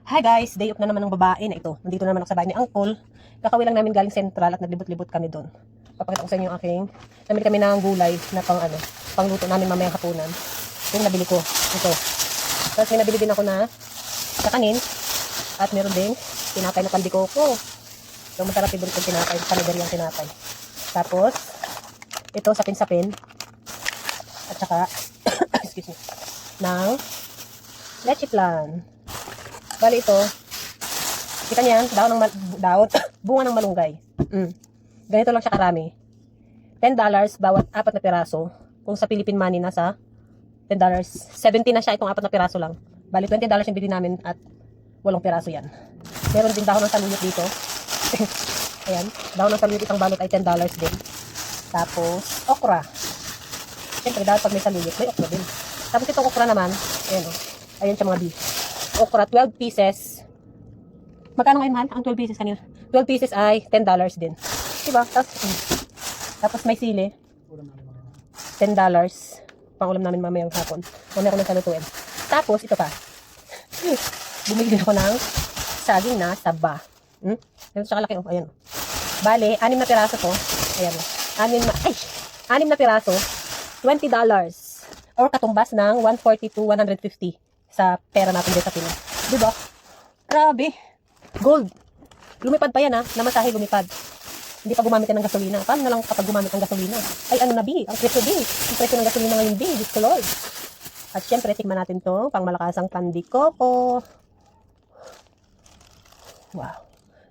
Hi guys, day off na naman ng babae na ito. Nandito naman ako sa bahay ni Uncle. Kakawin lang namin galing Central at naglibot-libot kami doon. Papakita ko sa inyo yung aking, namili kami ng gulay na pangluto namin mamayang hapunan. Yung nabili ko, ito. Tapos may nabili din ako na kakanin at meron din tinapay na pandikoko. So masarap yung tinapay, panideryang tinapay. Tapos, ito sapin-sapin at saka, excuse me, ng leche flan. Bali ito, kita niyan, bunga ng malunggay. Ganito lang siya karami. $10 bawat 4 na piraso. Kung sa Philippine money nasa $10, 70 na siya itong 4 na piraso lang. Bali $20 yung bili namin at 8 piraso yan. Meron din dahon ng saluyot dito. Ayan, dahon ng saluyot itong balot ay $10 din. Tapos, okra. Siyempre, dahil pag may saluyot, may okra din. Tapos itong okra naman, ayan o. Ayan siya mga beef. Okra, 12 pieces. Magkano ngayon, mahal? Ang 12 pieces kanina. 12 pieces ay $10 din. Diba? Tapos may sili. $10. Pangulam namin mamayang hapon. Mamaya ko nang salutuin. Tapos, ito pa. Bumili din ako ng saging na saba. Ito siya kalaki. Ayan. Bale, 6 na piraso to. Ayan. 6 na piraso. $20. Or katumbas ng 140 to 150 sa pera natin dito sa Pinas. Diba? Grabe. Gold. Lumipad pa yan ha. Namasahe lumipad. Hindi pa gumamit yan ng gasolina. Paano na lang kapag gumamit ng gasolina? Ay ano na bi? Ang presyo bi. Ang presyo ng gasolina ngayon bi. Diyos ko Lord. At syempre, tikman natin to pang malakasang pandikoko. Wow.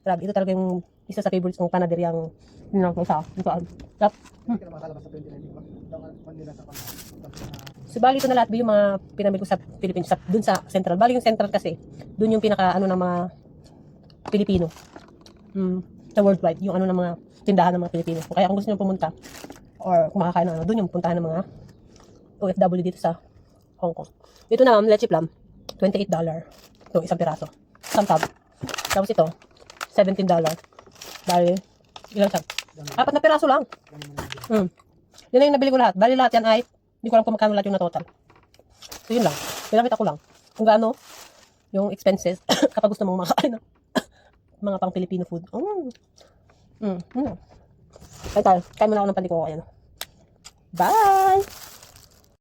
Grabe. Ito talaga yung isa sa favorites kong panaderyang ninang ko sa. Tap. So, bali ito na lahat yung mga pinamili ko sa Philippines, dun sa Central. Bali yung Central kasi, dun yung pinaka ng mga Pilipino. Sa worldwide, yung ng mga tindahan ng mga Pilipino. Kaya kung gusto nyo pumunta, or kung makakain ng dun yung puntahan ng mga OFW dito sa Hong Kong. Dito na, leche flan, $28. Ito, isang piraso. Samtab. Tapos ito, $17. Bali, ilang siya? 4 na piraso lang. Yun na yung nabili ko lahat. Bali lahat yan ay hindi ko alam kung magkano lahat yung na total. So yun lang. Pinakita ko lang kung gaano yung expenses kapag gusto mong makakain ng mga pang Filipino food. Kain tayo. Kain muna ako ng pandikoko. Ayan. Bye!